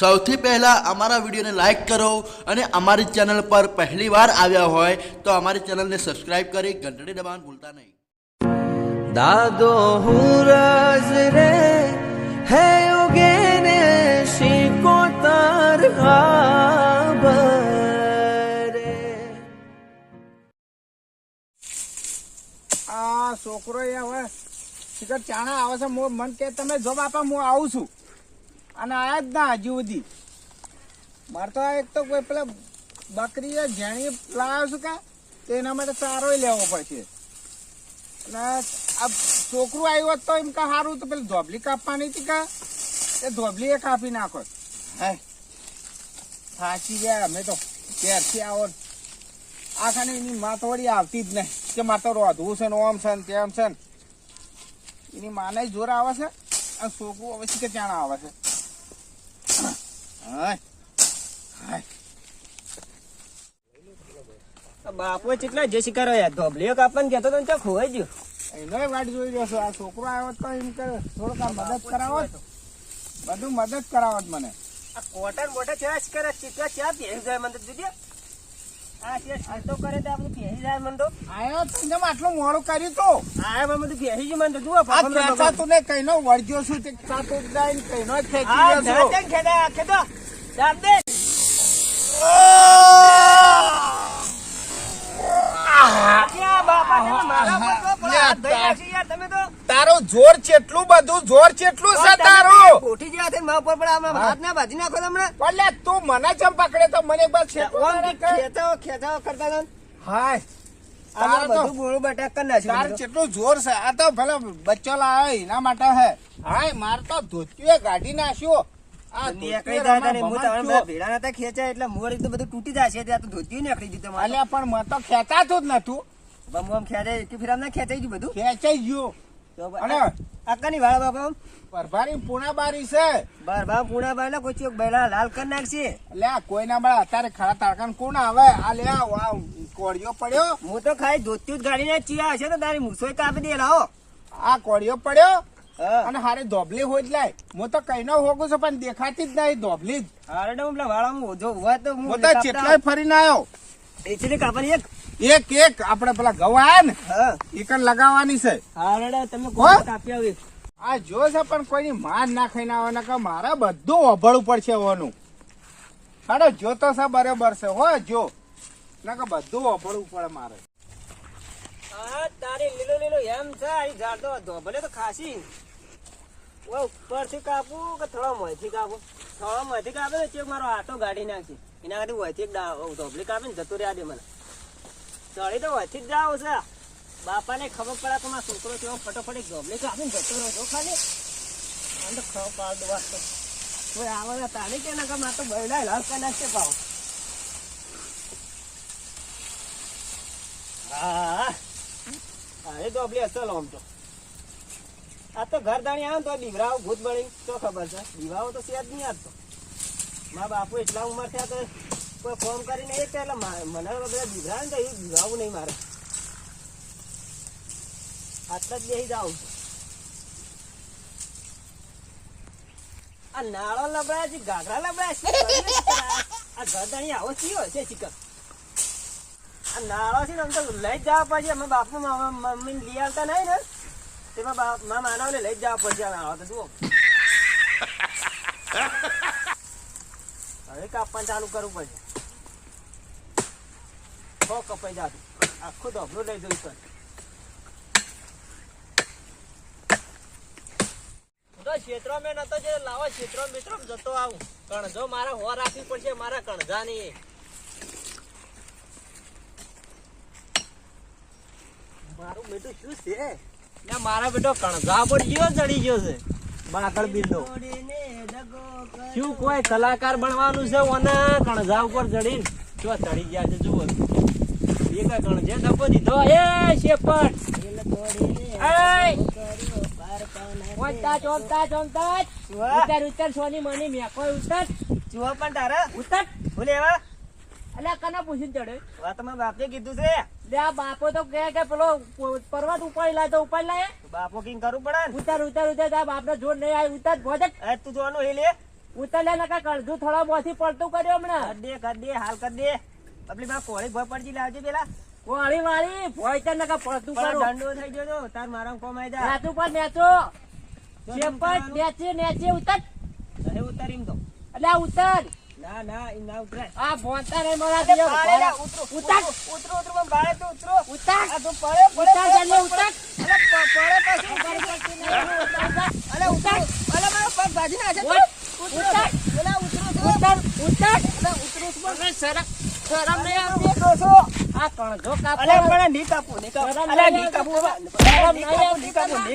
સૌથી પહેલાં અમારા વિડીયોને લાઇક કરો અને અમારી ચેનલ પર પહેલીવાર આવ્યા હોય તો અમારી ચેનલને સબસ્ક્રાઇબ કરી ઘંટડી દબાવવાનું ભૂલતા નહીં. દાદો હું રાજ રે હે ઉગેને શિકોતર હાબરે. આ છોકરો હવે શિખર ચાણા આવે છે. મન કે તમે જો બાપા હું આવું છું અને આયા જ ના હજુ સુધી. મારે તો એક તો કોઈ પેલા બકરી જેણી લાવ્યો છું કે તો એના માટે ચારો લેવો પડશે. અને આ છોકરું આવ્યું હોત તો એમ કે સારું તો પેલી ધોબલી કાપવાની હતી કે એ ધોબલી એ કાપી નાખો. હે થાકી ગયા અમે તો ત્યારથી આવો આ ખાને એની માથોડી આવતી જ નહીં કે મારે તો રોધવું છે ને ઓમ છે ને તેમ છે ને. એની માને જોર આવે છે અને છોકરું હવે કે ચાણા આવે છે. બાપુ કેટલા જે શિકારો યાર ધોબલીઓ કાપવાનું કહેતો તો ખોવાઈ ગયો. એનો વાટ જોઈ રહ્યો છો. આ છોકરો આવ્યો તો એમ કે થોડુંક આ મદદ કરાવો, બધું મદદ કરાવો મને. આ કોટન બોટા ચા શિકારા ચીટવા ચા પહેરી જાય મને તો દીદી. આ ચા સાતો કરે તો આપણે પહેરી જાય મને તો. આયો તો જેમ આટલું મોડું કર્યું તો આ મને બધું પહેરી જ મને તો જુઓ આ ખેંચા તું ને કઈનો વળગ્યો છું તે સાતો જાય ને કઈનો જ ફેંકી રહ્યો છું. ખેદો ચાપ દે. તારો જોર ચેટલું બધું જોર ચેટલું છે તારું. કોઠી જેવા થઈને મારા ઉપર પડે આમાં હાથ ના ભાજી નાખો તમને. એટલે તું મને જેમ પકડે તો મને એક બાર ખેંચાવો કરતા હતા. હાય આ બધું બોલું બટાક કરી નાખ્યું. તાર ચેટલું જોર છે. આ તો ભલે બચ્ચો લાવે એના માટે હે. હાય માર તો ધોતિયો ગાડી નાખ્યો. આ ભેડા નતા ખેંચાય એટલે મોર તો બધું તૂટી જાય છે. તો ધોતી નીકળી ગયું તમારે. અલ્યા પણ મને તો ખેંચાતું જ નતું. ખેંચાય ફિરામ ના ખેંચાઈ ગયું બધું. ખેંચાઈ ગયું. અને આકાની વાળા બાપા પરભારી પૂણા બારી છે. બાર પૂણા બાર કોઈ ચોક બેડા લાલ કરી નાખશે. એટલે કોઈના બળે અત્યારે ખરા તારકાન કોણ આવે. આ લે કોળિયો પડ્યો. હું તો ખાઈ ધોતી જ ગાડી ના ચિયા હશે તો તારી મૂસો કાપી દે લાવો. આ કોળિયો પડ્યો અને હારે ધોબલી હોય જ લાય. હું તો કઈ નો હોગું છું પણ દેખાતી જ નહીં ધોબલી જ. હારે પેલા વાળામાં ઓછો હોય તો હું તો ચેટલાય ફરીને આવ્યો. એચલી કાપવાની એક આપડે પેલા ઘઉં આયા ને એકન લગાવવાની છે. હારે તમે કોઈ કાપી આવી. આ જો છે પણ કોઈની માર ના ખાઈને આવવાના કે મારે બધું ઓભળવું પડશે હોવાનું. હાડો જો તો છે બરાબર છે હો જો ના કે બધું ઓભળવું પડે મારે. હા તારી લીલો લીલો એમ છે. આ ઝાડ તો ભલે તો ખાસી ઉપરથી કાપું કે થોડા મોંથી કાપું. થોડા મોંથી કાપે તો ચેક મારો આટો ગાડી નાખી એના કારણે વહીથી ધોબલી કાપી ને જતો રહ્યા દે મને. ચડી તો વહીથી જ જાવ છે. બાપાને ખબર પડે કે મારો છોકરો કેવો ફટોફટ ધોબલી કાપી ને જતો રહ્યો છો ખાલી. આમ તો ખબર પાડ વાસ્તો કોઈ આવે તાને કે ના કે મારે તો બહેડા લાલ કરી નાખશે પાવ. હા અરે ધોબલી અસલ આમ તો. આ તો ઘર દાણી આવે તો દીવરાઓ ભૂત બની તો ખબર છે. દીવાઓ તો સેજ નહીં આપતો. મારા બાપુ એટલા ઉંમર થયા તો કોઈ ફોન કરીને એક એટલે મને બધા દીવરા ને તો એ દીવાવું નહીં મારે. આટલા જ બેસી જાઉં. આ નાળો લબડાય છે ગાઘરા લબડાય છે. આ ઘર દાણી આવો ચીયો છે ચિકન. આ નાળો છે ને આમ તો લઈ જ જવા પડશે. અમે બાપુ મમ્મી લઈ આવતા નહીં ને તેમાં મારા માનવને લઈ જ જવા પડશે. આ નાળો તો જુઓ હવે કાપવાનું ચાલુ કરવું પડશે. બહુ કપાઈ જાતું આખું ધોબલું લઈ જવું પડે. તો ક્ષેત્રો મેં નતો જે લાવો ક્ષેત્રો મિત્રો જતો આવું. કણજો મારે હો રાખવી પડશે મારા કણજા ની. મારું બેટું શું છે મારા બેટો કણઝા પર ગયો ચડી ગયો છે. બાકડ બિલ્લો શું કોઈ કલાકાર બનવાનું છે ઓના કણઝા ઉપર ચડીને જો ચડી ગયા છે. જુઓ એ કઈ કણજે ડબ્બો દીધો. એ શેપટ ઉતર સોની મની મેકો ઉતર. જુઓ પણ તારા ઉતર બોલે એવા અલ્યા કના પૂછીને ચડે. વાત તમારા બાપે કીધું છે. આ બાપો તો કે પેલો પર્વત ઉપાડી લાય તો ઉપાડી લાય. બાપો કિંગ કરવું પડે. ઉતાર ઉતાર ઉતાર બાપ નો જોર નહીં આવે. ઉતાર ભોજક તું જોવાનું હે લે ઉતર લે નકા કળજુ થોડા મોથી પડતું કર્યો હમણાં કર દે હાલ કર દે આપલી માં કોળી ભોય પડજી લાવજે પેલા કોળી વાળી ભોય તને નકા પડતું કરો દંડો થઈ ગયો તો તાર મારા કોમ આઈ જા નાચું પર નેચો શેપટ નેચે ઉતર અરે ઉતરીમ તો એટલે ઉતર ના ના ઈ ના ઉતરે આ ભોંતા રે મારા દે ઉતર ઉતરો બાળે તો ઉતરો ઉતર આ તો પડે જલ્દી ઉતર અલે ઉતર અલે મારો પગ ભાજી ના છે ઉતર અલે ઉતર શરમ નહીં આવતી આ કણજો કાપો અલે પણ ની કાપો અલે ની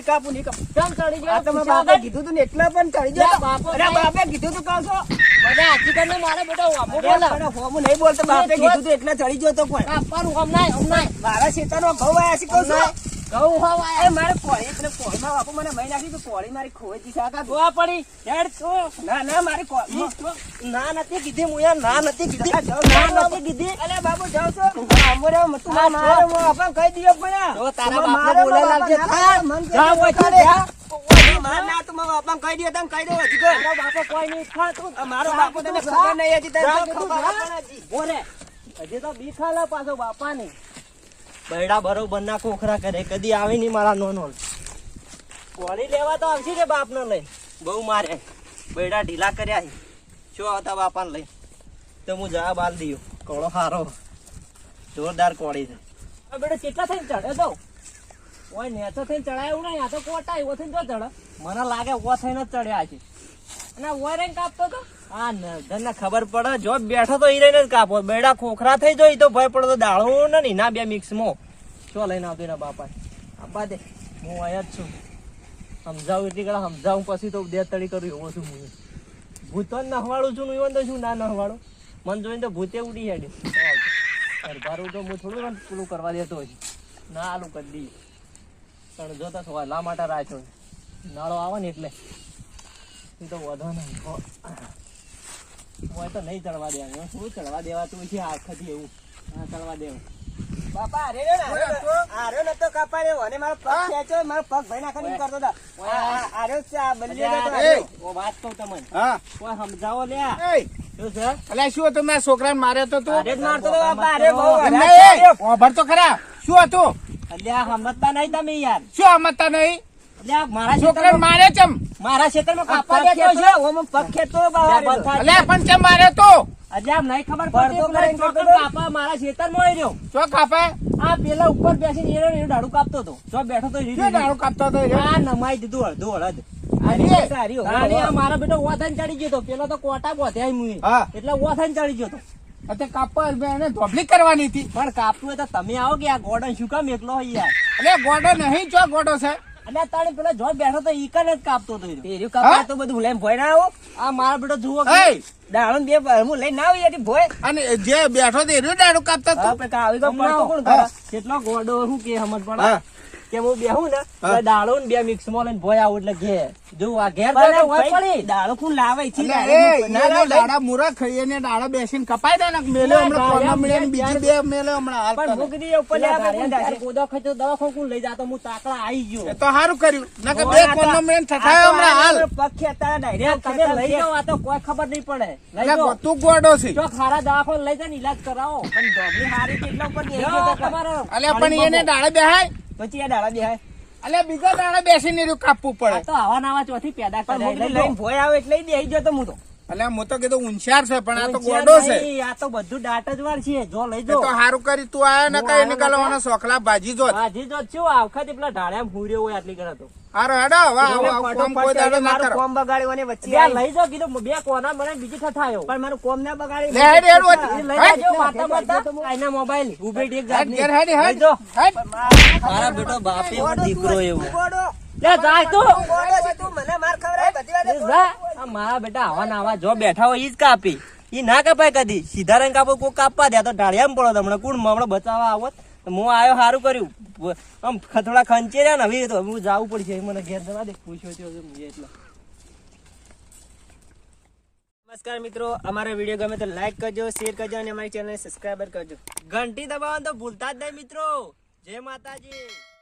કાપો ની કાપો કેમ ચડી ગયો આ તમે બાપે કીધું તું ને એટલે પણ ચડી ગયો અરે બાપે કીધું તું કહો છો બધા આજી કરીને મારા બેટા વાપો બોલે પણ હોમ નહીં બોલતો બાપે કીધું તું એટલે ચડી ગયો તો પણ કાપવાનું હોમ નહીં મારા ખેતરનો ઘઉં આયા છે કહું છું ઘઉં હવા એ મારે કોળી એટલે કોળીમાં વાપો મને મહી નાખી તો કોળી મારી ખોઈ દી સાકા ગોવા પડી હેડ તો ના મારી ના નથી કીધી હું યાર ના નથી કીધી અલે બાબુ જાવ છો આમરે તું મારે હું આપણ કહી દીયો પણ જો તારા બાપને બોલે લાગજે જા ઓય જા માર ના તું મારા બાપને કહી દીયો તને કહી દો હજી તો મારો બાપો કોઈ નહીં ખાતું મારો બાપો તને ખબર નહીં હજી તને ખબર બોરે હજી તો બી ખાલા પાછો બાપાની બૈડા બરોબર ના કોખરા કરે કદી આવી નહીં મારા નો કોળી લેવા તો આવશે રે બાપ ને લઈ બહુ મારે બૈડા ઢીલા કર્યા છે શું આવતા બાપાને લઈ તો હું જવાબ આલ દીયો કોળો હારો જોરદાર કોળી છે બેટા કેટલા થઈને ચડે તો ઓય નેચો થઈને ચડાયું નહીં આ તો કોટા એવો થઈને જો ચડે મને લાગે ઓ થઈને જ ચડ્યા છે અને ઓય રહીને કાપતો તો હા નને ખબર પડે જો બેઠો તો ઈ રહીને જ કાપો બેડા ખોખરા થઈ જોઈ તો ભય પડતો દાળો ને ના બે મિક્સમાં શું લઈને આવતો એના બાપા આબા દે હું અહીંયા જ છું સમજાવું એટલી કડા સમજાવું પછી તો બે તળી કરું એવો છું હું ભૂતો જ નહવાડું છું એવું તો શું ના નહવાડું મન જોઈને તો ભૂતે ઉડી હેડે ઘરબારું તો હું થોડું પેલું કરવા દેતો હજી ના આલું કરી દઈએ પણ જોતા સવાલા માટે રાખ્યો નાળો આવે ને એટલે એ તો વધો નહીં હું તો નહીં ચડવા દેવાનું શું ચડવા દેવાતું છે આખાથી એવું હા ચડવા દેવું બાપા આર્યો નતો કાપાડ્યો અને મારો પગ ખેંચો મારો પગ ભાઈ નાખી કરતો હતા આર્યો છે આ બલ્લે ઓ વાત કહું તમને હા કોઈ સમજાવો લે શું છે અલ્યા શું હતું મેં છોકરાને માર્યો તો તું અરે મારતો તો બાપા અરે બહુ ઓભર તો ખરા શું હતું અલ્યા સમજતા નહીં તમે યાર શું સમજતા નહીં મારા છોકરાને માર્યો ચમ મારા ખેતરમાં કાપા દેતો છે ઓમ પગ ખેંચતો અલ્યા પણ ચમ માર્યો તો અલ્યા નહીં ખબર પડતી કાપા મારા ખેતરમાં રહ્યો શું કાપે આ પેલા ઉપર બેસીને એનો ડાળું કાપતો હતો જો બેઠો તો ડાળું કાપતો હતો આ નમાઈ દીધું અડધું હળદ મારા બેટો ઓથાઈને ચડી ગયો પેલો તો કોટા બોધ્યા મુએ એટલે ઓથાઈને ચડી ગયો તો કાપવા એને ધોબલી કરવાની હતી પણ કાપવું હોય તો તમે આવો કે આ ગોડન શું કામ એકલો હોય યાર અલે ગોડો નહીં જો ગોડો છે એટલે તારે પેલા જો બેઠો તો ઈ કને જ કાપતો હતો એર્યું કાપા તો બધું લઈને ભોય ના આવો આ મારા બેટો જુઓ દાળો બે હું લઈને ના આવી ભોય અને જે બેઠો તો એર્યું ડાળું કાપતો હતો આવી ગયો પડતો કોણ કરે કેટલો ગોડો શું કે સમજ પડે કે હું બેહું ને દાળો ને બે મિક્સ માં લઈને ભોય આવું એટલે ઘેર જો આ ઘેર પડી દાળો કોણ લાવે છે દાડા મુરા ખાઈએ ને દાડા બેસીને કપાઈ દે ને મેલ્યો હમણાં કોના મળે ને બીજી બે મેલ્યો હમણાં હાલ પણ મુકડી ઉપર લે કોદો ખાતો દવાખાનું કોણ લઈ જાતો હું તાકડા આવી ગયો તો સારું કર્યું નકે બે કોના મળે થથાયો હમણાં હાલ પગ ખેતા ડાયરેક્ટ તમે લઈ જાવ આ તો કોઈ ખબર નહીં પડે લઈ જાવ તું ગોડો છે તો ખારા દવાખાનું લઈ જાય ને ઈલાજ કરાવો પણ ડોબલી હારી કેટલા ઉપર ગઈ તમારો અલે પણ એને દાડે બેહાય પછી આ દાડા બેહાય અલે બીજા દાડે બેસીને રહ્યું કાપવું પડે તો આવા નાવા ચોથી પેદા કરે લઈને ભોય આવે એટલે બેહી ગયો તો હું તો અલે હું તો કીધું હોશિયાર છે પણ આ તો ગોડો છે આ તો બધું દાટ જ વાર છે જો લઈ તો જો સારું કરી તું આયો ને કઈ નીકળવાનો સોખલા ભાજી જો ભાજી જો છું આ વખતે પેલા ઢાળ્યા ફૂર્યો હોય આટલી કરે તો હારો હેડો કોમ કોઈ દાડો ના કરો કોમ બગાડ્યો અને વચ્ચે લઈ જો કીધું બે કોના મને બીજી ઠઠાયો પણ મારું કોમ ના બગાડી લે હેડ હેડ લઈ જો વાતા વાતા આના મોબાઈલ ઉભે ઠીક જાત ની હેડ હેડ જો મારા બેટો બાપે દીકરો એવો લે જા તું મને માર ખવરાય બધી વાત મારા બેટા આવા ના આવા જો બેઠા હોય ઈ જ કાપી ઈ ના કપાય કદી સીધા રંગ કાપો કોઈ કાપવા દે તો ઢાળિયામાં પડો તમને કોણ હમણાં બચાવવા આવત હું આયો સારું કર્યું આમ થોડા ખંચે રહ્યા ને હવે તો હું જવું પડશે મને ઘેર જવા દે પૂછ્યો એટલે નમસ્કાર મિત્રો અમારો વિડીયો ગમે તો લાઈક કરજો શેર કરજો અને અમારી ચેનલને સબસ્ક્રાઇબર કરજો ઘંટી દબાવવાનું તો ભૂલતા જ નહીં મિત્રો જય માતાજી.